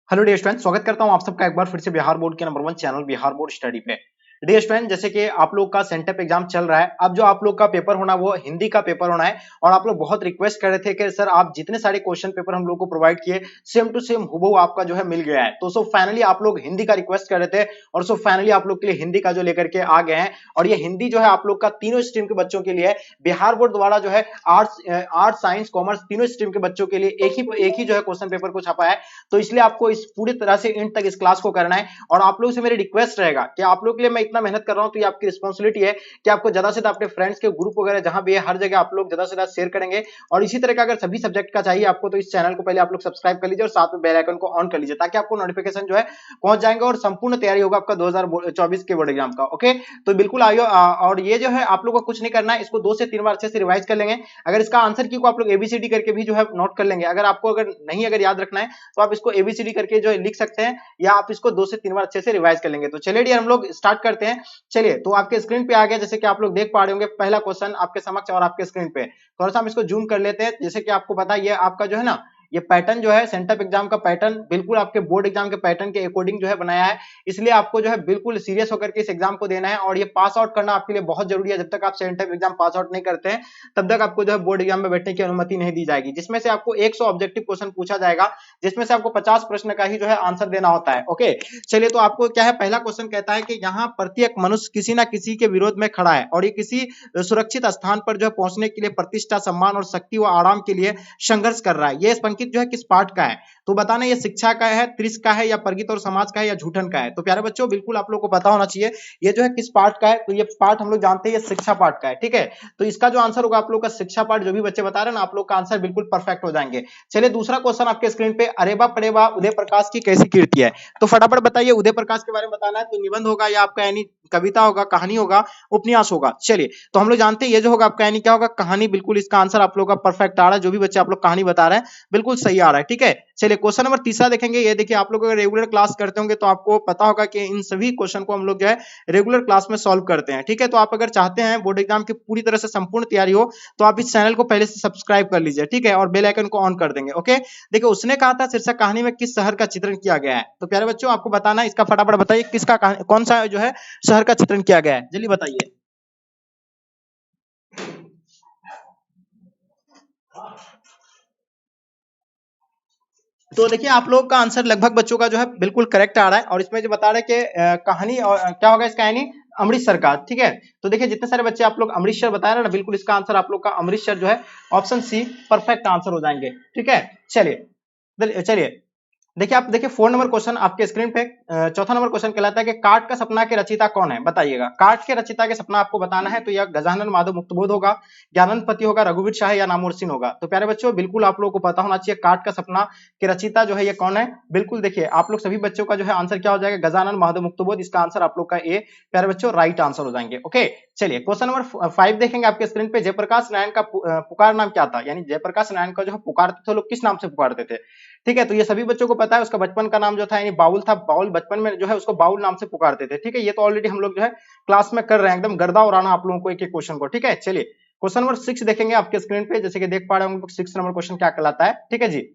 Hello dear student, स्वागत करता हूं आप सबका एक बार फिर से बिहार बोर्ड के number 1 channel Bihar board study पे। डियर स्टूडेंट, जैसे कि आप लोग का सेंटअप एग्जाम चल रहा है, अब जो आप लोग का पेपर होना वो हिंदी का पेपर होना है। और आप लोग बहुत रिक्वेस्ट कर रहे थे कि सर आप जितने सारे क्वेश्चन पेपर हम लोग को प्रोवाइड किए सेम टू सेम हुबहू आपका जो है मिल गया है। तो सो फाइनली आप लोग हिंदी का रिक्वेस्ट कर रहे थे और सो फाइनली आप लोग के लिए हिंदी का जो लेकर के आ गए हैं। और ये हिंदी जो है आप लोग का तीनों स्ट्रीम के बच्चों के लिए बिहार बोर्ड द्वारा जो है आर्ट्स साइंस कॉमर्स तीनों स्ट्रीम के बच्चों के लिए एक ही जो है क्वेश्चन पेपर को छपा है। तो इसलिए आपको इस पूरी तरह से एंड तक इस क्लास को करना है। और आप लोगों से मेरी रिक्वेस्ट रहेगा कि आप लोग के लिए मैं इतना मेहनत कर रहा हूं तो ये आपकी रिस्पांसिबिलिटी है कि आपको ज्यादा से ज्यादा अपने फ्रेंड्स के ग्रुप वगैरह जहां भी है हर जगह आप लोग ज्यादा से ज्यादा शेयर करेंगे। और इसी तरह का अगर सभी सब्जेक्ट का चाहिए आपको तो इस चैनल को पहले आप लोग सब्सक्राइब कर लीजिए और साथ में बेल आइकन को ऑन कर लीजिए ताकि आपको नोटिफिकेशन जो है पहुंच जाएंगे और संपूर्ण तैयारी होगा आपका 2024 के बोर्ड एग्जाम का। ओके, तो बिल्कुल आइयो। और ये जो है आप लोगों को कुछ नहीं करना है, इसको 2 से 3 बार अच्छे से रिवाइज कर लेंगे। अगर इसका आंसर की को आप लोग एबीसीडी करके भी जो है नोट कर लेंगे। अगर आपको अगर याद रखना है तो आप इसको एबीसीडी करके जो है लिख सकते हैं या आप इसको 2 से 3 बार अच्छे से रिवाइज कर लेंगे। तो चलिए डियर हम लोग स्टार्ट करते हैं। चलिए, तो आपके स्क्रीन पे आ गया, जैसे कि आप लोग देख पा रहे होंगे पहला क्वेश्चन आपके समक्ष और आपके स्क्रीन पे। थोड़ा सा हम इसको जूम कर लेते हैं। जैसे कि आपको पता है ये आपका जो है ना, ये पैटर्न जो है सेंटअप एग्जाम का पैटर्न बिल्कुल आपके बोर्ड एग्जाम के पैटर्न के अकॉर्डिंग जो है बनाया है। इसलिए आपको जो है बिल्कुल सीरियस होकर के इस एग्जाम को देना है और ये पास आउट करना आपके लिए बहुत जरूरी है। जब तक आप सेंटअप एग्जाम पास आउट नहीं करते हैं तब तक आपको जो है बोर्ड एग्जाम में बैठने की अनुमति नहीं दी जाएगी, जिसमें से आपको 100 ऑब्जेक्टिव क्वेश्चन पूछा जाएगा, जिसमें से आपको 50 प्रश्न का ही जो है आंसर देना होता है। ओके, चलिए, तो आपको क्या है, पहला क्वेश्चन कहता है कि यहाँ प्रत्येक मनुष्य किसी ना किसी के विरोध में खड़ा है और ये किसी सुरक्षित स्थान पर जो है पहुंचने के लिए प्रतिष्ठा, सम्मान और शक्ति व आराम के लिए संघर्ष कर रहा है। ये पंक्ति जो है किस पाठ का है? तो बताना ये शिक्षा का है, त्रिश का है या प्रगति और समाज का है या झूठन का है। तो प्यारे बच्चों बिल्कुल आप लोग को पता होना चाहिए ये जो है किस पाठ का है। तो ये पाठ हम लोग जानते हैं ये शिक्षा पाठ का है। ठीक है, तो इसका जो आंसर होगा आप लोग का शिक्षा पाठ, जो भी बच्चे बता रहे हैं ना, आप लोग का आंसर बिल्कुल परफेक्ट हो जाएंगे। चलिए, दूसरा क्वेश्चन आपके स्क्रीन पे, अरेबा परेबा उदय प्रकाश की कैसी कीर्ति है? तो फटाफट बताइए, उदय प्रकाश के बारे में बताना है। तो निबंध होगा या आपका यानी कविता होगा, कहानी होगा, उपन्यास होगा? चलिए, तो हम लोग जानते हैं ये जो होगा आपका यानी क्या होगा, कहानी। बिल्कुल इसका आंसर आप लोग का परफेक्ट आ रहा है। जो भी बच्चे आप लोग कहानी बता रहे हैं बिल्कुल सही आ रहा है। ठीक है, चलिए क्वेश्चन नंबर तीसरा देखेंगे। ये देखिए, आप लोग अगर रेगुलर क्लास करते होंगे तो आपको पता होगा कि इन सभी क्वेश्चन को हम लोग जो है रेगुलर क्लास में सॉल्व करते हैं। ठीक है, तो आप अगर चाहते हैं बोर्ड एग्जाम की पूरी तरह से संपूर्ण तैयारी हो तो आप इस चैनल को पहले से सब्सक्राइब कर लीजिए। ठीक है, और बेल आइकन को ऑन कर देंगे। ओके, देखिए उसने कहा था शीर्षक कहानी में किस शहर का चित्रण किया गया है? तो प्यारे बच्चों आपको बताना है, इसका फटाफट बताइए किसका कौन सा जो है शहर का चित्रण किया गया है, जल्दी बताइए। तो देखिए आप लोग का आंसर लगभग बच्चों का जो है बिल्कुल करेक्ट आ रहा है। और इसमें जो बता रहे हैं कि कहानी और क्या होगा इसका यानी अमृतसर का। ठीक है, तो देखिए जितने सारे बच्चे आप लोग अमृतसर बता रहे हैं ना, बिल्कुल इसका आंसर आप लोग का अमृतसर जो है ऑप्शन सी परफेक्ट आंसर हो जाएंगे। ठीक है, चलिए चलिए, देखिए आप देखिए 4 नंबर क्वेश्चन आपके स्क्रीन पे। चौथा नंबर क्वेश्चन कहलाता है कि काट का सपना के रचयिता कौन है? बताइएगा। काट के रचयिता के सपना आपको बताना है। तो यह गजानन माधव मुक्तबोध होगा, ज्ञानंद पति होगा, रघुवीर शाह या नामुर्सिन होगा? तो प्यारे बच्चों बिल्कुल आप लोगों को पता होना चाहिए काट का सपना के रचयिता जो है ये कौन है। बिल्कुल देखिए आप लोग सभी बच्चों का जो है आंसर क्या हो जाएगा, गजानन माधव मुक्तबोध। इसका आंसर आप लोग का ए प्यारे बच्चों राइट आंसर हो जाएंगे। ओके, चलिए क्वेश्चन नंबर 5 देखेंगे आपके स्क्रीन पे। जयप्रकाश नारायण का पुकार नाम क्या था? यानी जयप्रकाश नारायण का जो है पुकारते थे लोग किस नाम से पुकारते थे? ठीक है, तो ये सभी बच्चों को पता है। उसका बचपन का नाम जो था यानी बाउल था। बाउल बचपन में जो है उसको बाउल नाम से पुकारते थे। ठीक है, ये तो ऑलरेडी हम लोग जो है क्लास में कर रहे हैं, एकदम गर्दा उड़ाना आप लोगों को एक एक क्वेश्चन को। ठीक है, चलिए क्वेश्चन नंबर 6 देखेंगे आपके स्क्रीन पे। जैसे कि देख पा रहे होंगे 6 नंबर क्वेश्चन क्या कहलाता है। ठीक है जी,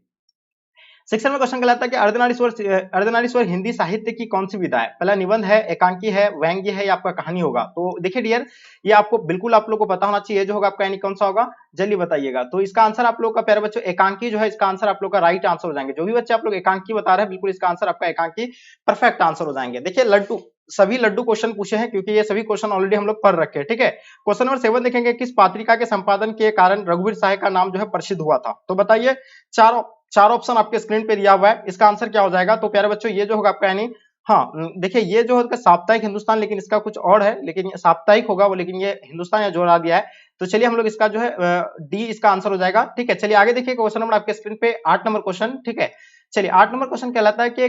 शिक्षण में क्वेश्चन कहलाता है कि अर्धनारीश्वर हिंदी साहित्य की कौन सी विधा है? पहला निबंध है, एकांकी है, व्यंग्य है या आपका कहानी होगा? तो देखिए डियर, ये आपको बिल्कुल आप लोग को पता होना चाहिए जो होगा आपका यानी कौन सा होगा, जल्दी बताइएगा। तो इसका आंसर आप लोग का प्यारे बच्चों एकांकी जो है इसका आंसर आप लोग का राइट आंसर हो जाएंगे। जो भी बच्चे आप लोग एकांकी बता रहे हैं बिल्कुल इसका आंसर आपका एकांकी परफेक्ट आंसर हो जाएंगे। देखिए लड्डू, सभी लड्डू क्वेश्चन पूछे हैं क्योंकि ये सभी क्वेश्चन ऑलरेडी हम लोग पढ़ रखे हैं। ठीक है, क्वेश्चन नंबर 7 देखेंगे, किस पत्रिका के संपादन के कारण रघुवीर साहे का नाम जो है प्रसिद्ध हुआ था? तो बताइए, चार ऑप्शन आपके स्क्रीन पे दिया हुआ है, इसका आंसर क्या हो जाएगा? तो प्यारे बच्चों ये जो होगा आपका यानी हाँ, देखिए ये जो होगा साप्ताहिक हिंदुस्तान, लेकिन इसका कुछ और है, लेकिन ये साप्ताहिक होगा वो, लेकिन ये हिंदुस्तान यहाँ जोड़ा दिया है। तो चलिए हम लोग इसका जो है डी इसका आंसर हो जाएगा। ठीक है, चलिए आगे देखिए क्वेश्चन नंबर आपके स्क्रीन पे 8 नंबर क्वेश्चन। ठीक है, चलिए 8 नंबर क्वेश्चन कहलाता है कि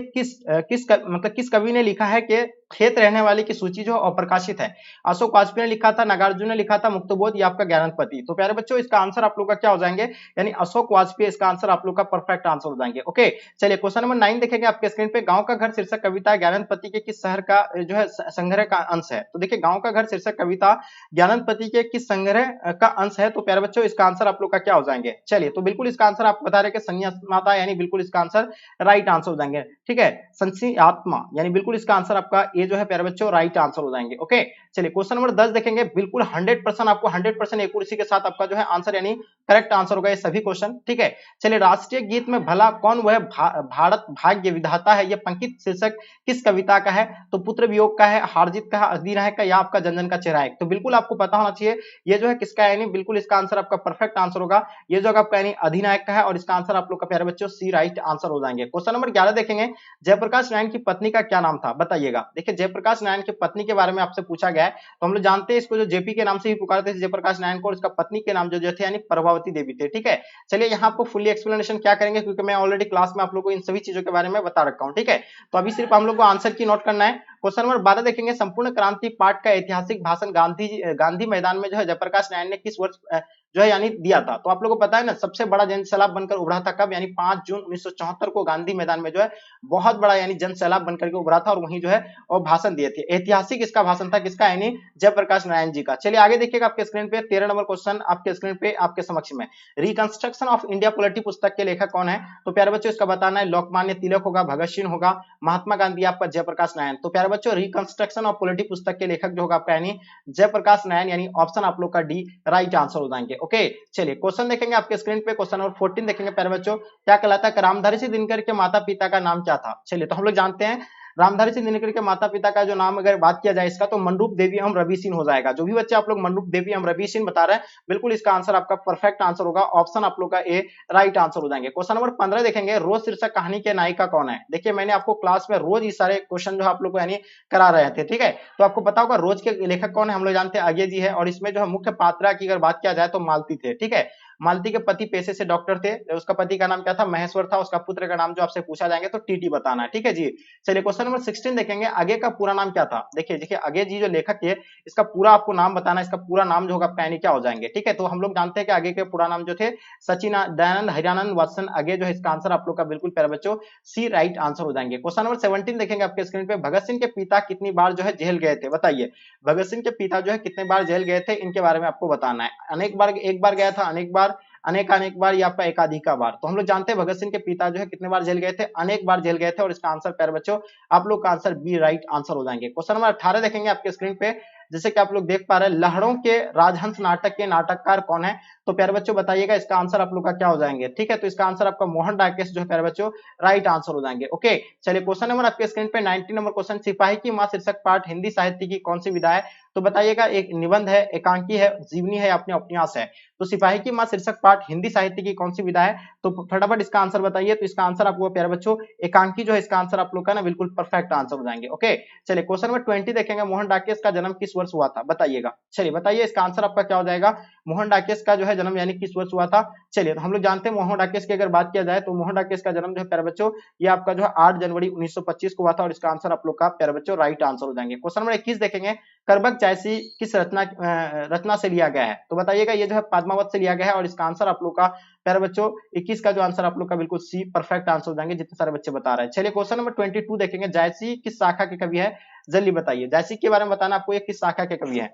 किस कवि ने लिखा है कि खेत रहने वाले की सूची जो अप्रकाशित है। अशोक वाजपेयी ने लिखा था, नागार्जुन ने लिखा था, मुक्तबोध, ये आपका ज्ञानपति। तो प्यारे बच्चों इसका आंसर आप लोग का क्या हो जाएंगे, यानी अशोक वाजपेयी इसका आंसर आप लोग का परफेक्ट आंसर हो जाएंगे। ओके, चलिए क्वेश्चन नंबर 9 देखेंगे आपके स्क्रीन पे। गांव का घर शीर्षक कविता ज्ञानपति के किस शहर का जो है संग्रह का अंश है। तो देखिए गांव का घर शीर्षक कविता ज्ञानपति के किस संग्रह का अंश है। तो प्यारे बच्चों इसका आंसर आप लोग का क्या हो जाएंगे, चलिए तो बिल्कुल इसका आंसर आप बता रहे कि संन्यासमाता, यानी बिल्कुल इसका आंसर राइट आंसर हो जाएंगे। ठीक है, संसी आत्मा, यानी बिल्कुल इसका आंसर आपका ये जो है प्यारे बच्चों राइट आंसर हो जाएंगे। ओके, चलिए क्वेश्चन नंबर 10 देखेंगे। बिल्कुल 100% आपको 100% एक्यूरेसी के साथ आपका जो है आंसर यानी करेक्ट आंसर होगा ये सभी क्वेश्चन। ठीक है, चलिए राष्ट्रीय गीत में भला कौन वह भारत भाग्य विधाता है, ये पंक्ति शीर्षक किस कविता का है। तो पुत्र वियोग का है, हारजीत का, अधिनायक का, या आपका जनजन का चेहरा है। तो बिल्कुल आपको पता होना चाहिए ये जो है किसका है, यानी बिल्कुल इसका आंसर आपका परफेक्ट आंसर होगा ये जो आपका यानी अधिनायक का है, और इसका आंसर आप लोग का प्यारे बच्चों सी राइट आंसर हो जाएंगे। क्वेश्चन नंबर 11 देखेंगे। जयप्रकाश नारायण की पत्नी का क्या नाम था, बताइएगा। देखिए जयप्रकाश नारायण की पत्नी के बारे में आपसे पूछा गया है, तो हम लोग जानते हैं इसको जो जेपी के नाम से ही पुकारते थे जयप्रकाश नारायण को, और इसका पत्नी के नाम जो थे यानी प्रभावती देवी थे। ठीक है, चलिए यहाँ आपको फुल्ली एक्सप्लेनेशन क्या करेंगे, क्योंकि मैं ऑलरेडी क्लास में आप लोगों को इन सभी चीजों के बारे में बता रखा हूँ। ठीक है, तो अभी सिर्फ हम लोग को आंसर की नोट करना है। क्वेश्चन नंबर 12 देखेंगे। संपूर्ण क्रांति पाठ का ऐतिहासिक भाषण गांधी मैदान में जो है जयप्रकाश नारायण ने किस वर्ष जो है यानी दिया था। तो आप लोगों को पता है ना, सबसे बड़ा जन सैलाब बनकर उभरा था कब, यानी 5 जून 1974 को गांधी मैदान में जो है बहुत बड़ा यानी जन सैलाब बनकर के उभरा था, और वहीं जो है और भाषण दिए थे। ऐतिहासिक इसका भाषण था, किसका, यानी जयप्रकाश नारायण जी का। चलिए आगे देखिएगा आपके स्क्रीन पे 13 नंबर क्वेश्चन आपके स्क्रीन पे आपके समक्ष में। रिकंस्ट्रक्शन ऑफ इंडिया पॉलिटी पुस्तक के लेखक कौन है। तो प्यारे बच्चों इसका बताना है, लोकमान्य तिलक होगा, भगत सिंह होगा, महात्मा गांधी, आपका जयप्रकाश नारायण। तो प्यारे बच्चों रिकंस्ट्रक्शन ऑफ पॉलिटी पुस्तक के लेखक जो होगा आपका यानी जयप्रकाश नारायण, यानी ऑप्शन आप लोग का डी राइट आंसर हो जाएंगे। ओके, चलिए क्वेश्चन देखेंगे आपके स्क्रीन पे। क्वेश्चन नंबर 14 देखेंगे प्यारे बच्चों। क्या कहलाता है, रामधारी सिंह दिनकर के माता पिता का नाम क्या था। चलिए तो हम लोग जानते हैं रामधारी सिंह दिनकर के माता पिता का जो नाम अगर बात किया जाए इसका, तो मनरूप देवी एवं रवि सिंह हो जाएगा। जो भी बच्चे आप लोग मनरूप देवी एवं रवि सिंह बता रहे हैं, बिल्कुल इसका आंसर आपका परफेक्ट आंसर होगा, ऑप्शन आप लोग का ए राइट आंसर हो जाएंगे। क्वेश्चन नंबर 15 देखेंगे। रोज शीर्षक कहानी के नायिका कौन है। देखिए मैंने आपको क्लास में रोज ये सारे क्वेश्चन जो आप लोग को यानी करा रहे थे। ठीक है, तो आपको पता होगा रोज के लेखक कौन है, हम लोग जानते हैं अजय जी है, और इसमें जो है मुख्य पात्रा की अगर बात किया जाए तो मालती थे। ठीक है, मालती के पति पेशे से डॉक्टर थे, उसका पति का नाम क्या था, महेश्वर था, उसका पुत्र का नाम जो आपसे पूछा जाएंगे तो टीटी बताना है। ठीक है जी, चलिए क्वेश्चन नंबर 16 देखेंगे। आगे का पूरा नाम क्या था। देखिए आगे जी जो लेखक है इसका पूरा आपको नाम बताना है, इसका पूरा नाम जो होगा पैनी क्या हो जाएंगे। ठीक है, तो हम लोग जानते हैं कि आगे के पूरा नाम जो थे सचिन दयानंद हरियानंद वात्सन आगे जो है इसका आंसर आप लोग का बिल्कुल प्यारे बच्चों सी राइट आंसर हो जाएंगे। क्वेश्चन नंबर 17 देखेंगे आपके स्क्रीन पे। भगत सिंह के पिता कितनी बार जो है जेल गए थे, बताइए। भगत सिंह के पिता जो है कितने बार जेल गए थे, इनके बारे में आपको बताना है। अनेक बार, एक बार गया था, अनेक बार, अनेक बार, या आपका एकाधिक बार। तो हम लोग जानते हैं भगत सिंह के पिता जो है कितने बार जेल गए थे, अनेक बार जेल गए थे, और इसका आंसर प्यारे बच्चों आप लोग का आंसर बी राइट आंसर हो जाएंगे। क्वेश्चन नंबर 18 देखेंगे आपके स्क्रीन पे। जैसे कि आप लोग देख पा रहे हैं, लहरों के राजहंस नाटक के नाटककार कौन है। तो प्यारे बच्चों बताइएगा इसका आंसर आप लोग का क्या हो जाएंगे। ठीक है, तो इसका आंसर आपका मोहन डाकेश जो है प्यारे बच्चों राइट आंसर हो जाएंगे। ओके, चलिए क्वेश्चन नंबर आपके स्क्रीन पे 19 नंबर क्वेश्चन। सिपाही की मां शीर्षक पाठ हिंदी साहित्य की कौन सी विधा है। तो बताइएगा एक निबंध है, एकांकी है, जीवनी है, अपने उपन्यास है। तो सिपाही की मां शीर्षक पाठ हिंदी साहित्य की कौन सी विधा है। तो फटाफट इसका आंसर बताइए। तो इसका आंसर आपको प्यारे बच्चों एकांकी जो है इसका आंसर आप लोग का ना बिल्कुल परफेक्ट आंसर हो जाएंगे। ओके, चलिए क्वेश्चन नंबर 20 देखेंगे। मोहन डाकेश का जन्म किस वर्ष हुआ था, बताइएगा। चलिए बताइए इसका आंसर आपका क्या हो जाएगा। मोहन डाकेश का जो है जन्म यानी किस वर्ष हुआ था। चलिए तो हम लोग जानते हैं मोहन डाकेश की अगर बात किया जाए तो मोहन डाकेश का जन्म जो है प्यारे बच्चों ये आपका जो है 8 जनवरी 1925 को हुआ था, और इसका आंसर आप लोग का प्यारे बच्चों राइट आंसर हो जाएंगे। क्वेश्चन नंबर 21 देखेंगे। करबक जायसी किस रचना से लिया गया है। तो बताइएगा ये जो है पद्मावत से लिया गया है, और इसका आंसर आप लोग का प्यारे बच्चों 21 का जो आंसर आप लोग का बिल्कुल सी परफेक्ट आंसर हो जाएंगे, जितने सारे बच्चे बता रहे हैं। चलिए क्वेश्चन नंबर 22 देखेंगे। जायसी किस शाखा के कवि है, जल्दी बताइए। जायसी के बारे में बताना आपको, ये किस शाखा के कवि है।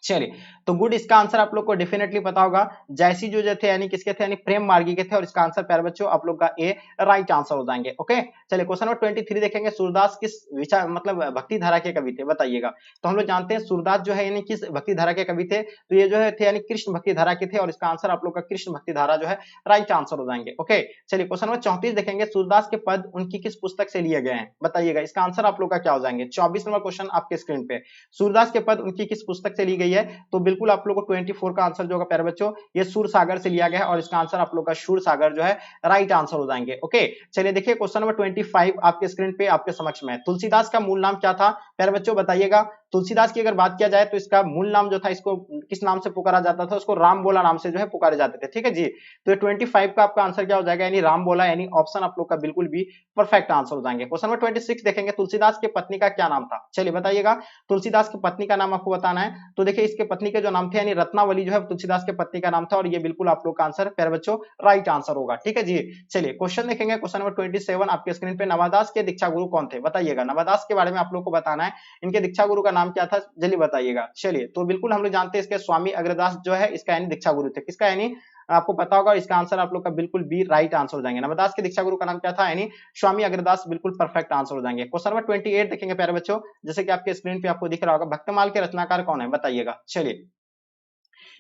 चलिए तो गुड, इसका आंसर आप लोग को डेफिनेटली पता होगा। जैसी जो थे यानी किसके थे, यानी प्रेम मार्गी के थे, और इसका आंसर प्यारे बच्चों आप लोग का ए राइट आंसर हो जाएंगे। ओके, चलिए क्वेश्चन नंबर 23 देखेंगे। सूरदास किस विचार मतलब भक्ति धारा के कवि थे, बताइएगा। तो हम लोग जानते हैं सूरदास जो है यानी किस भक्ति धारा के कवि थे। तो ये जो है थे यानी कृष्ण भक्ति धारा के थे, और इसका आंसर आप लोग का कृष्ण भक्ति धारा जो है राइट आंसर हो जाएंगे। ओके, चलिए क्वेश्चन नंबर 34 देखेंगे। सूरदास के पद उनकी किस पुस्तक से लिए गए हैं, बताइएगा। इसका आंसर आप लोग का क्या हो जाएंगे। 24 नंबर क्वेश्चन आपके स्क्रीन पे। सूरदास के पद उनकी किस पुस्तक से ली गई है। तो बिल्कुल आप लोगों को 24 का आंसर जो होगा प्यारे बच्चों ये सूर सागर से लिया गया है, और इसका आंसर आप लोग का सूर सागर जो है राइट आंसर हो जाएंगे। ओके, चलिए देखिए क्वेश्चन नंबर 25 आपके स्क्रीन पे आपके समक्ष में। तुलसीदास का मूल नाम क्या था, प्यारे बच्चों बताइएगा। तुलसीदास की अगर बात किया जाए तो इसका मूल नाम जो था, इसको किस नाम से पुकारा जाता था, उसको राम बोला नाम से जो है पुकारे जाते थे। ठीक है जी, तो ये 25 का आपका आंसर क्या हो जाएगा, यानी राम बोला, यानी ऑप्शन आप लोग का बिल्कुल भी परफेक्ट आंसर हो जाएंगे। क्वेश्चन नंबर 26 देखेंगे, तुलसीदास की पत्नी का क्या नाम था, चलिए बताइएगा। तुलसीदास की पत्नी का नाम आपको बताना है। तो देखिए इसके पत्नी के जो नाम थे, यानी रत्नावली जो है तुलसीदास के पत्नी का नाम था, और ये बिल्कुल आप लोग का आंसर प्यारे बच्चों राइट आंसर होगा। ठीक है जी, चलिए क्वेश्चन देखेंगे, क्वेश्चन नंबर 27 आपके स्क्रीन पे। नवादास के दीक्षा गुरु कौन थे, बताइएगा। नवादास के बारे में आप लोग को बताना है, इनके दीक्षा गुरु का नाम क्या था, जल्दी बताइएगा। चलिए, तो बिल्कुल हम लोग जानते हैं इसके स्वामी अग्रदास जो है, इसका यानी दीक्षा गुरु थे, किसका, यानी आपको पता होगा, इसका आंसर आप लोग का बिल्कुल भी राइट आंसर हो जाएंगे। नवदास के दीक्षा गुरु का नाम क्या था, यानी स्वामी अग्रदास, बिल्कुल परफेक्ट आंसर हो जाएंगे। क्वेश्चन नंबर 28 देखेंगे प्यारे बच्चों, जैसे कि आपके स्क्रीन पे आपको दिख रहा होगा, भक्तमाल के रचनाकार कौन है, बताइएगा। चलिए,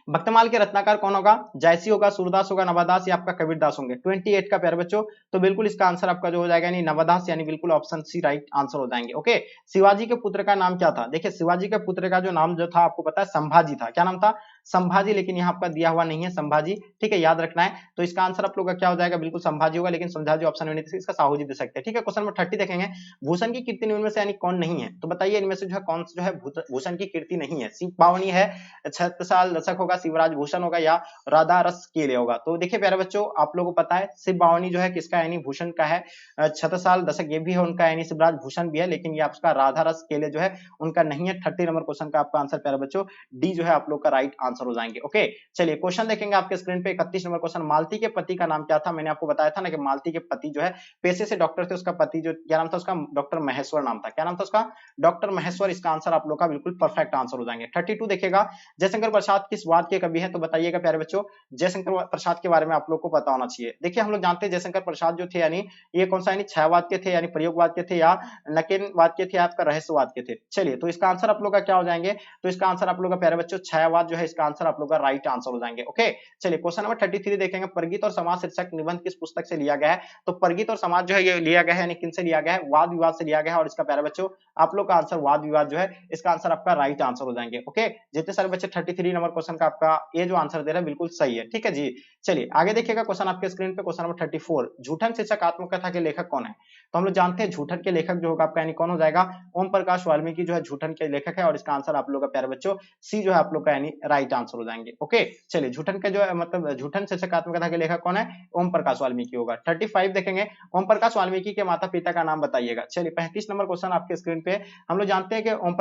भक्तमाल के रत्नाकर कौन होगा, जायसी होगा, सूरदास होगा, नवादास या आपका कबीरदास होंगे। 28 का प्यारे बच्चों, तो बिल्कुल इसका आंसर आपका जो हो जाएगा, यानी नवादास, यानी बिल्कुल ऑप्शन सी राइट आंसर हो जाएंगे। ओके, शिवाजी के पुत्र का नाम क्या था, देखिए शिवाजी के पुत्र का जो नाम जो था आपको पता है संभाजी था, क्या नाम था, संभाजी, लेकिन यहाँ आपका दिया हुआ नहीं है संभाजी। ठीक है, याद रखना है। तो इसका आंसर आप लोग का क्या हो जाएगा, बिल्कुल संभाजी होगा, लेकिन संभाजी ऑप्शन में नहीं थे, इसका साहू जी दे सकते हैं। ठीक है, क्वेश्चन नंबर 30 देखेंगे, भूषण की कीर्ति इनमें से यानी कौन नहीं है, तो बताइए इनमें से जो है कौन जो है भूषण की कीर्ति नहीं है। शिव पावनी है, छत्रसाल दशक होगा, शिवराज भूषण होगा, या राधा रस केले होगा। तो देखिए प्यारे बच्चों, आप लोगों को पता है शिव बावनी जो है किसका, यानी भूषण का है, छत्रसाल दशक ये भी है उनका, यानी शिवराज भूषण भी है, लेकिन ये आपका राधा रस केले जो है उनका नहीं है। 30 नंबर क्वेश्चन का आपका आंसर प्यारे बच्चों डी जो है आप लोग का राइट आंसर हो जाएंगे। ओके, चलिए क्वेश्चन देखेंगे आपके स्क्रीन पे। 31 नंबर क्वेश्चन, मालती के पति का नाम क्या था, मैंने आपको बताया था ना कि मालती के पति जो है पेशे से डॉक्टर थे, उसका पति जो क्या नाम था उसका, डॉक्टर महेश्वर नाम था, क्या नाम था उसका, डॉक्टर महेश्वर। इसका आंसर आप लोग का बिल्कुल परफेक्ट आंसर हो जाएंगे। 32 देखेगा, जयशंकर प्रसाद किस वाद के कवि है, तो बताइएगा प्यारे बच्चों। जयशंकर प्रसाद के बारे में आप लोग को पता होना चाहिए। देखिए हम लोग जानते हैं जयशंकर प्रसाद जो थे, यानी ये कौन सा, यानी छायावाद के थे, यानी प्रयोगवाद के थे, या नकेनवाद के थे, आपका रहस्यवाद के थे। चलिए, तो इसका आंसर आप लोग का क्या हो जाएंगे, तो इसका आंसर आप लोग का प्यारे बच्चों छायावाद जो है, इसका आंसर आप लोग का राइट आंसर हो जाएंगे। ओके, चलिए क्वेश्चन नंबर 33 देखेंगे, परगित और समाज शीर्षक निबंध किस पुस्तक से लिया गया है, तो परगित और समाज जो है ये लिया गया है, यानी किन से लिया गया है, वाद विवाद से लिया गया है, और इसका प्यारे बच्चों आप लोग का आंसर वाद विवाद जो है, इसका आंसर आपका राइट आंसर हो जाएंगे। ओके, जितने सारे बच्चे 33 नंबर क्वेश्चन का आपका ये जो आंसर दे रहे हैं बिल्कुल सही है। ठीक है जी, चलिए आगे देखिएगा क्वेश्चन आपके स्क्रीन पे, क्वेश्चन नंबर 34, झूठन शीर्षक आत्मकथा के लेखक कौन है, तो हम लोग जानते हैं झूठन के लेखक जो होगा आपका, यानी कौन हो जाएगा, ओम प्रकाश वाल्मीकि जो है झूठन के लेखक है, और इसका आंसर आप लोग का प्यारे बच्चों सी जो है आप लोग का यानी राइट आंसर हो जाएंगे। ओके, चलिए झूठन का जो है मतलब झूठन शीर्षक आत्मकथा के लेखक कौन है, ओम प्रकाश वाल्मीकि होगा। 35 देखेंगे, ओम प्रकाश वाल्मीकि के माता पिता का नाम बताइएगा। चलिए 35 नंबर क्वेश्चन आपके स्क्रीन पे, हम लोग जानते हैं कि ओम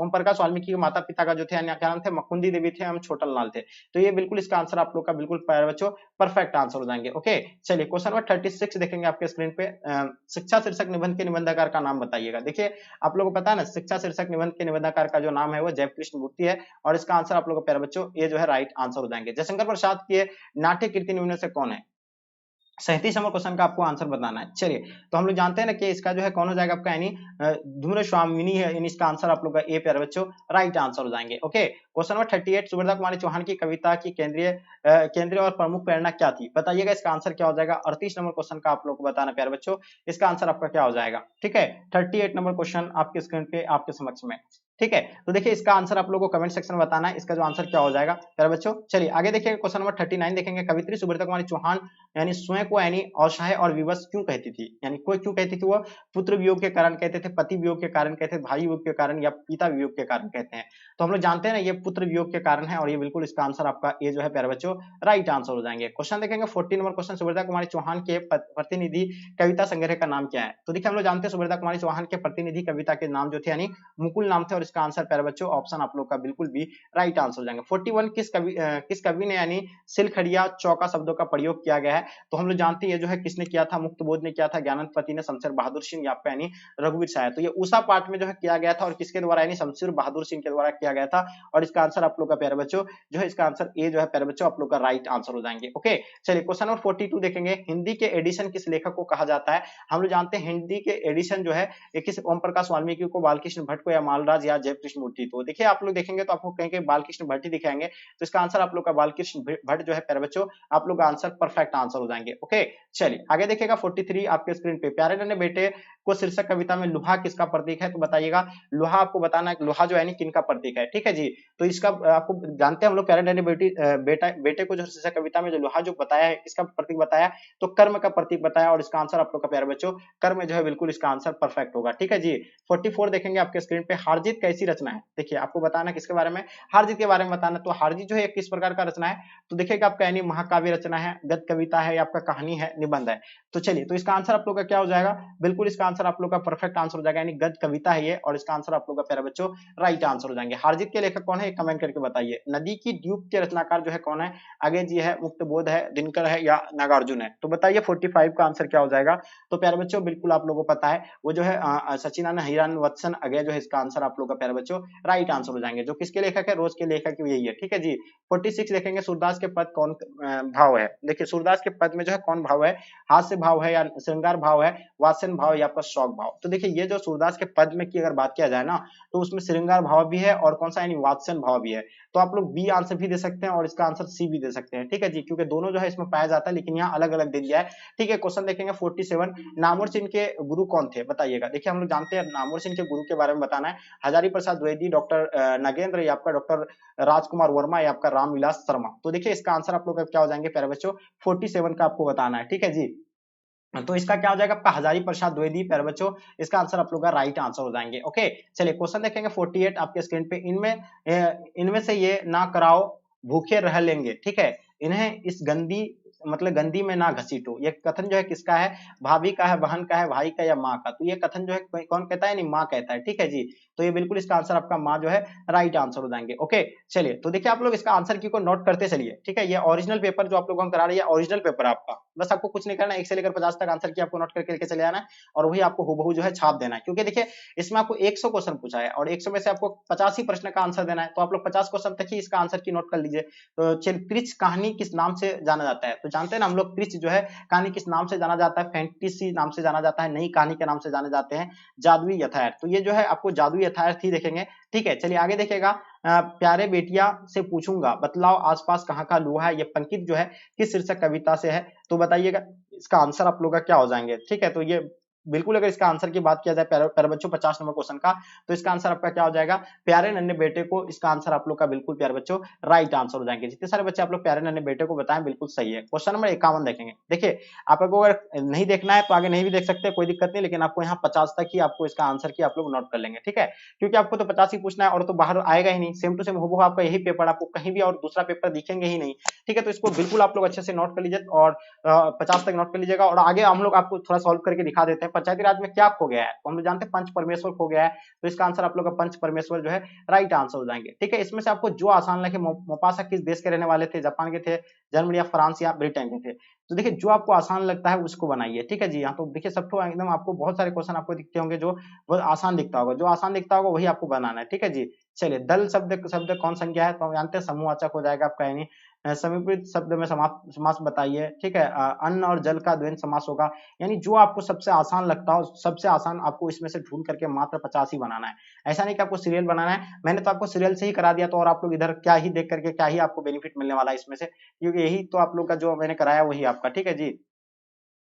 प्रकाश वाल्मीकि के माता पिता का जो थे क्या नाम थे, मुकुंदी देवी थे, हम छोटन लाल थे। तो ये बिल्कुल इसका आंसर आप लोग का बिल्कुल प्यारे बच्चों परफेक्ट आंसर हो जाएंगे। ओके, चलिए क्वेश्चन नंबर 36 देखेंगे आपके स्क्रीन पे, शिक्षा शीर्षक निबंध के निबंधकार का नाम बताइएगा। देखिए आप लोगों को पता है ना, शिक्षा शीर्षक निबंध के निबंधकार का जो नाम है वो जयकृष्ण मूर्ति है, और इसका आंसर आप लोग को प्यारे बच्चों ये जो है राइट आंसर हो जाएंगे। जयशंकर प्रसाद के नाट्य कीर्ति निम्न से कौन है, 37 नंबर क्वेश्चन का आपको आंसर बताना है। चलिए, तो हम लोग जानते हैं ना कि इसका जो है कौन हो जाएगा आपका, यानी धूम्र स्वामिनी है, यानी इसका आंसर आप लोग का ए प्यारे बच्चों राइट आंसर हो जाएंगे। Okay, question number 38, Subhadra Kumari Chauhan की कविता की केंद्रीय और प्रमुख प्रेरणा क्या थी, बताइएगा इसका आंसर क्या हो जाएगा। 38 नंबर क्वेश्चन का आप लोग को बताना प्यारे बच्चों, इसका आंसर आपका क्या हो जाएगा। ठीक है, 38 नंबर क्वेश्चन आपके स्क्रीन पे आपके समक्ष में। ठीक है, तो देखिए इसका आंसर आप लोगों को कमेंट सेक्शन में बताना है, इसका जो आंसर क्या हो जाएगा प्यारे बच्चों। चलिए आगे देखिए क्वेश्चन नंबर 39 देखेंगे, कवित्री सुभद्रा कुमारी चौहान यानी स्वयं को यानी असहाय और विवश क्यों कहती थी, यानी कोई क्यों कहती थी, वो पुत्र वियोग के कारण कहते थे, पति वियोग के कारण कहते थे, भाई वियोग के कारण, या पिता वियोग के कारण कहते हैं। तो हम लोग जानते हैं ना ये पुत्र वियोग के कारण है, और ये बिल्कुल इसका आंसर आपका ये जो है प्यारे बच्चों राइट आंसर हो जाएंगे। क्वेश्चन देखेंगे 40 नंबर क्वेश्चन, सुभद्रा कुमारी चौहान के प्रतिनिधि कविता संग्रह का नाम क्या है, तो देखिए हम लोग जानते हैं सुभद्रा कुमारी चौहान के प्रतिनिधि कविता के नाम जो थे यानी मुकुल नाम थे, और इसका आंसर प्यारे बच्चों ऑप्शन आप लोग का बिल्कुल भी राइट आंसर हो जाएंगे। 41 किस कवि ने यानी सिलखड़िया चौका शब्दों का प्रयोग किया गया है, तो हम लोग जानते हैं ये जो है किसने किया था, मुक्तबोध ने किया था, ज्ञानपति ने, शमशेर बहादुर सिंह या यानी रघुवीर शाह। तो ये उषा पाठ में जो है किया गया था, और किसके द्वारा, यानी शमशेर बहादुर सिंह के द्वारा किया गया था, और इसका आंसर आप लोग का प्यारे बच्चों जो है इसका आंसर ए जो है प्यारे बच्चों आप लोग का राइट आंसर हो जाएंगे। ओके, चलिए क्वेश्चन नंबर 42 देखेंगे, हिंदी के एडिशन किस लेखक को कहा जाता है, हम लोग जानते हैं हिंदी के एडिशन जो है किस ओम प्रकाश वाल्मीकि को, बालकृष्ण भट्ट को, या मालराज या जयकृष्ण मूर्ति। तो देखिए आप लोग देखेंगे तो आपको कहीं कहीं बालकृष्ण भट्ट ही दिखाएंगे, तो इसका आंसर आप लोग का बालकृष्ण भट्ट जो है प्यारे बच्चों आप लोग का आंसर परफेक्ट आंसर हो जाएंगे। ओके चलिए आगे देखिएगा 43 आपके स्क्रीन पे, प्यारे नन्हे बेटे को शीर्षक कविता में लोहा किसका प्रतीक है, तो बताइएगा लोहा आपको बताना है, लोहा जो है किन का प्रतीक है, ठीक है जी। तो इसका आपको जानते हैं हम लोग प्यारे नन्हे बेटे को जो शीर्षक कविता में जो लोहा जो बताया है इसका प्रतीक बताया, तो कर्म का प्रतीक बताया, और इसका आंसर आप लोग का प्यारे बच्चों कर्म जो है बिल्कुल इसका आंसर परफेक्ट होगा, ठीक है जी। 44 देखेंगे आपके स्क्रीन पे, हार जीत कैसी रचना है, देखिए आपको बताना किसके बारे में, हार जीत के बारे में बताना। तो हार जीत जो है किस प्रकार का रचना है, तो देखिएगा आपका यानी महाकाव्य रचना है, गद्य कविता है, आपका कहानी है, निबंध है। तो चलिए तो इसका आंसर आप लोग का क्या हो जाएगा, बिल्कुल इसका आंसर आप लोग का परफेक्ट आंसर हो जाएगा, यानी गद्य कविता है ये, और इसका आंसर आप लोग का प्यारे बच्चों राइट आंसर हो जाएंगे। हार जीत के लेखक कौन है कमेंट करके बताइए। नदी की द्वीप के रचनाकार जो है कौन है, आगे जी है, मुक्तबोध है, दिनकर है, या नागार्जुन है, तो बताइए 45 का आंसर क्या हो जाएगा। तो प्यारे बच्चों बिल्कुल आप लोगों को पता है वो जो है सचिनानंद हिरान वत्सन अगेय जो है इसका आंसर आप लोग का प्यारे बच्चों राइट आंसर हो जाएंगे, जो किसके लेखक है, रोज के लेखक यही है, ठीक है जी। 46 देखेंगे, सूरदास के पद कौन भाव है, देखिए सूरदास के पद में जो है कौन भाव है, हास्य भाव है या श्रृंगार भाव है, वात्स्य भाव या आपका शौक भाव। तो देखिए ये जो सूरदास के पद में की अगर बात किया जाए ना, तो उसमें श्रृंगार भाव भी है और कौन सा यानी वात्स्य भाव भी है। तो आप लोग बी आंसर भी दे सकते हैं और इसका आंसर सी भी दे सकते हैं, ठीक है जी, क्योंकि दोनों जो है इसमें पाया जाता है, लेकिन यहाँ अलग अलग दे दिया है, ठीक है। क्वेश्चन देखेंगे 47, नामवर सिंह के गुरु कौन थे, बताइएगा। देखिए हम लोग जानते हैं नामवर सिंह के गुरु के बारे में बताना है, हजारी प्रसाद द्विवेदी, डॉक्टर नगेंद्र, या आपका डॉक्टर राजकुमार वर्मा, या आपका रामविलास शर्मा। तो देखिए इसका आंसर आप लोग का क्या हो जाएंगे प्यारे बच्चों, 47 का आपको बताना है, ठीक है जी। तो इसका क्या हो जाएगा आपका हजारी प्रसाद द्विवेदी, प्यारे बच्चों इसका आंसर आप लोग का राइट आंसर हो जाएंगे। ओके चलिए क्वेश्चन देखेंगे 48 आपके स्क्रीन पे, इनमें से ये ना कराओ भूखे रह लेंगे, ठीक है, इन्हें इस गंदी मतलब गंदी में ना घसीटो, ये कथन जो है किसका है, भाभी का है, बहन का है, भाई का, या माँ का। तो ये कथन जो है कौन कहता है, नहीं माँ कहता है, ठीक है जी। तो ये बिल्कुल इसका आंसर आपका माँ जो है राइट आंसर हो जाएंगे। ओके चलिए तो देखिए आप लोग इसका आंसर की को नोट करते चलिए, ठीक है। ये ओरिजिनल पेपर जो आप लोगों को करा रही है, ओरिजिनल पेपर आपका, बस आपको कुछ नहीं करना, 1 से लेकर 50 तक आंसर की आपको नोट करके लेके चले आना है, और वही आपको हुबहू जो है छाप देना है, क्योंकि देखिए इसमें आपको 100 क्वेश्चन पूछा है और 100 में से आपको 50 ही प्रश्न का आंसर देना है, तो आप लोग 50 क्वेश्चन तक ही इसका आंसर की नोट कर लीजिए। तो चलिए त्रिच कहानी किस नाम से जाना जाता है, तो जानते हैं ना हम लोग त्रिच जो है कहानी किस नाम से जाना जाता है, फैंटेसी नाम से जाना जाता है, नई कहानी के नाम से जाने जाते हैं जादुई यथार्थ। तो ये जो है आपको जादुई यथार्थ ही देखेंगे, ठीक है। चलिए आगे देखिएगा, प्यारे बेटिया से पूछूंगा बतलाओ आसपास कहाँ का लोहा है, ये पंकित जो है किस शीर्षक कविता से है, तो बताइएगा इसका आंसर आप लोग का क्या हो जाएंगे, ठीक है। तो ये बिल्कुल अगर इसका आंसर की बात किया जाए प्यारे बच्चों 50 नंबर क्वेश्चन का, तो इसका आंसर आपका क्या हो जाएगा, प्यारे नन्हे बेटे को, इसका आंसर आप लोग का बिल्कुल प्यारे बच्चों राइट आंसर हो जाएंगे। जितने सारे बच्चे आप लोग प्यारे नन्हे बेटे को बताएं बिल्कुल सही है। क्वेश्चन नंबर 51 देखेंगे, देखिए आपको अगर नहीं देखना है तो आगे नहीं भी देख सकते, कोई दिक्कत नहीं, लेकिन आपको यहाँ 50 तक ही आपको इसका आंसर की आप लोग नोट कर लेंगे, ठीक है, क्योंकि आपको तो 50 ही पूछना है और तो बाहर आएगा ही नहीं, सेम टू सेम हुबहू आपका यही पेपर, आपको कहीं भी और दूसरा पेपर दिखेंगे ही नहीं, ठीक है। तो इसको बिल्कुल आप लोग अच्छे से नोट कर लीजिए और 50 तक नोट कर लीजिएगा, और आगे हम लोग आपको थोड़ा सॉल्व करके दिखा देते हैं। पंचायती राज में क्या खो गया है, तो हम लोग जानते हैं पंच परमेश्वर खो गया है, तो इसका आंसर आप लोग का पंच परमेश्वर जो है राइट आंसर हो जाएंगे, ठीक है। इसमें से आपको जो आसान लगे, मोपासा किस देश के रहने वाले थे, जापान के थे, जर्मनी या फ्रांस या ब्रिटेन के थे, तो देखिए जो आपको आसान लगता है उसको बनाइए, ठीक है जी। हाँ तो देखिए सबको एकदम आपको बहुत सारे क्वेश्चन आपको दिखते होंगे जो बहुत आसान दिखता होगा, जो आसान दिखता होगा वही आपको बनाना है, ठीक है जी। चलिए दल शब्द शब्द कौन संज्ञा है, तो हम जानते हैं समूहवाचक हो जाएगा आपका, यानी समीकृत शब्द में समास बताइए, ठीक है। अन्न और जल का द्वंद्व समास होगा, यानी जो आपको सबसे आसान लगता हो, सबसे आसान आपको इसमें से ढूंढ करके मात्र 50 ही बनाना है, ऐसा नहीं कि आपको सीरियल बनाना है, मैंने तो आपको सीरियल से ही करा दिया, तो और आप लोग इधर क्या ही देख करके क्या ही आपको बेनिफिट मिलने वाला है इसमें से, क्योंकि यही तो आप लोग का जो मैंने कराया वही आपका, ठीक है जी।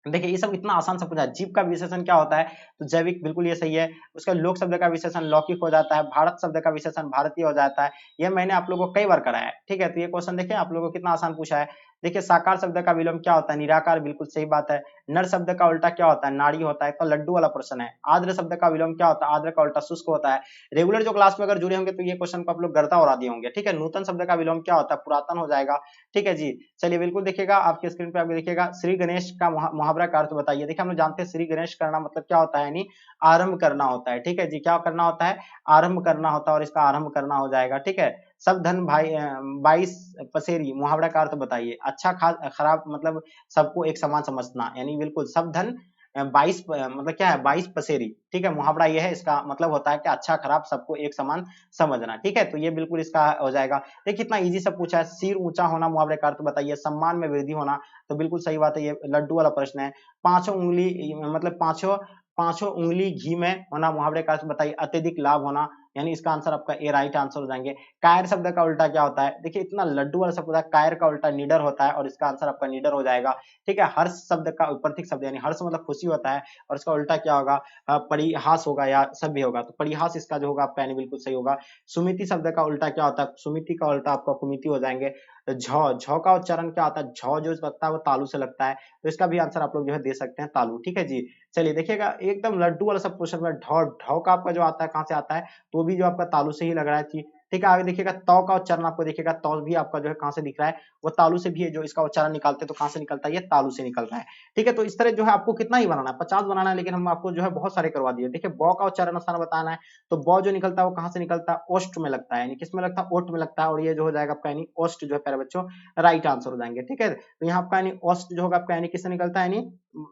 देखिए ये सब इतना आसान सब कुछ है। जीव का विशेषण क्या होता है, तो जैविक, बिल्कुल ये सही है। उसका लोक शब्द का विशेषण लौकिक हो जाता है, भारत शब्द का विशेषण भारतीय हो जाता है, ये मैंने आप लोगों को कई बार कराया है, ठीक है। तो ये क्वेश्चन देखिए आप लोगों को कितना आसान पूछा है। देखिए साकार शब्द का विलोम क्या होता है, निराकार, बिल्कुल सही बात है। नर शब्द का उल्टा क्या होता है, नाड़ी होता है, तो लड्डू वाला प्रश्न है। आर्द्र शब्द का विलोम क्या होता है, आर्द्र का उल्टा शुष्क होता है। रेगुलर जो क्लास में अगर जुड़े होंगे तो ये क्वेश्चन को आप लोग गर्दा उड़ा दिए होंगे, ठीक है। नूतन शब्द का विलोम क्या होता है, पुरातन हो जाएगा, ठीक है जी। चलिए बिल्कुल देखिएगा आपके स्क्रीन पे, आप देखिएगा श्री गणेश का मुहावरा का अर्थ बताइए। देखिए हम लोग जानते हैं श्री गणेश करना मतलब क्या होता है, यानी आरंभ करना होता है, ठीक है जी। क्या करना होता है, आरंभ करना होता है, और इसका आरंभ करना हो जाएगा, ठीक है। सब धन भाई 22 पसेरी, मुहावरा का अर्थ बताइए। अच्छा खराब मतलब सबको एक समान समझना, यानी बिल्कुल सब धन 22 मतलब क्या है, 22 पसेरी, ठीक है। मुहावरा ये है, इसका मतलब होता है कि अच्छा खराब सबको एक समान समझना, ठीक है। तो ये बिल्कुल इसका हो जाएगा। देखिए कितना इजी सब पूछा है। सिर ऊंचा होना, मुहावरे का अर्थ बताइए। सम्मान में वृद्धि होना, तो बिल्कुल सही बात है, ये लड्डू वाला प्रश्न है। पांचों उंगली मतलब पांचों पांचों उंगली घी में होना, मुहावरे का अर्थ बताइए। अत्यधिक लाभ होना, यानी इसका आंसर आपका ए राइट आंसर हो जाएंगे। कायर शब्द का उल्टा क्या होता है, देखिए इतना लड्डू वाला शब्द होता है, कायर का उल्टा निडर होता है और इसका आंसर आपका निडर हो जाएगा। ठीक है, हर्ष शब्द का प्रतीक शब्द यानी हर्ष मतलब खुशी होता है और इसका उल्टा क्या होगा, परिहास होगा या सभ्य होगा, तो परिहास इसका जो होगा आपका यानी बिल्कुल सही होगा। सुमिति शब्द का उल्टा क्या होता है, सुमिति का उल्टा आपका कुमिति हो जाएंगे। झ झ का उच्चारण क्या होता है, झ जो लगता है वो तालु से लगता है, तो इसका भी आंसर आप लोग जो है दे सकते हैं तालु। ठीक है जी, चलिए देखिएगा एकदम लड्डू वाला सब क्वेश्चन में ढ ढ का आपका जो आता है कहां से आता है, तो भी जो आपका तालु से ही लग रहा है जी। ठीक है, आगे देखिएगा तौ का उच्चारण आपको देखिएगा, तौ भी आपका जो है कहां से दिख रहा है, वो तालु से भी है, जो इसका उच्चारण निकालते हैं तो कहां से निकलता है, ये तालु से निकल रहा है। ठीक है, तो इस तरह जो है आपको कितना ही बनाना है, 50 बनाना है, लेकिन हम आपको जो है बहुत सारे करवा दिए। देखिए ब का उच्चारण आसान बताना है, तो ब जो निकलता है वो कहां से निकलता है, ओष्ठ में लगता है, यानी किस में लगता है, ओष्ठ में लगता है, और ये जो हो जाएगा आपका यानी ओष्ठ जो है प्यारे बच्चों राइट आंसर हो जाएंगे। ठीक है, तो यहाँ आपका यानी ओष्ठ जो होगा आपका यानी किससे निकलता है, यानी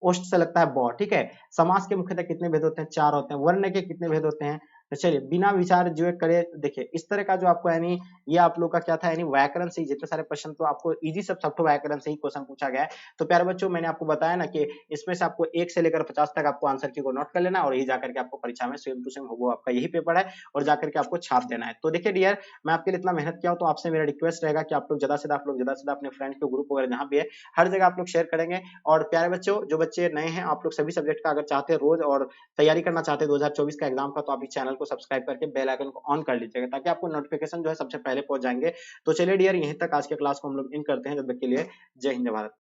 ओष्ठ से लगता है ब। ठीक है, समास के मुख्यतः कितने भेद होते हैं, 4 होते हैं। वर्ण के कितने भेद होते हैं, तो चलिए बिना विचार जो करे, देखिए इस तरह का जो आपको यानी ये आप लोग का क्या था, यानी व्याकरण से ही जितने सारे प्रश्न, तो आपको इजी सब व्याकरण से ही क्वेश्चन पूछा गया है। तो प्यारे बच्चों मैंने आपको बताया ना कि इसमें से आपको 1 से लेकर 50 तक आपको आंसर की को नोट कर लेना और यही जाकर के आपको परीक्षा में सेम टू सेम वो आपका यही पेपर है और जाकर के आपको छाप देना है। तो देखिए डियर, मैं आपके लिए इतना मेहनत किया हूं, तो आपसे मेरा रिक्वेस्ट रहेगा कि आप लोग ज्यादा से ज्यादा अपने फ्रेंड के ग्रुप वगैरह जहां भी है हर जगह आप लोग शेयर करेंगे। और प्यारे बच्चों, जो बच्चे नए हैं, आप लोग सभी सब्जेक्ट का अगर चाहते हैं रोज और तैयारी करना चाहते हैं 2024 का एग्जाम का, तो आप इस चैनल को सब्सक्राइब करके बेल आइकन को ऑन कर लीजिएगा ताकि आपको नोटिफिकेशन जो है सबसे पहले पहुंच जाएंगे। तो चलिए डियर, यहीं तक आज के क्लास को हम लोग इन करते हैं, जब तक के लिए जय हिंद भारत।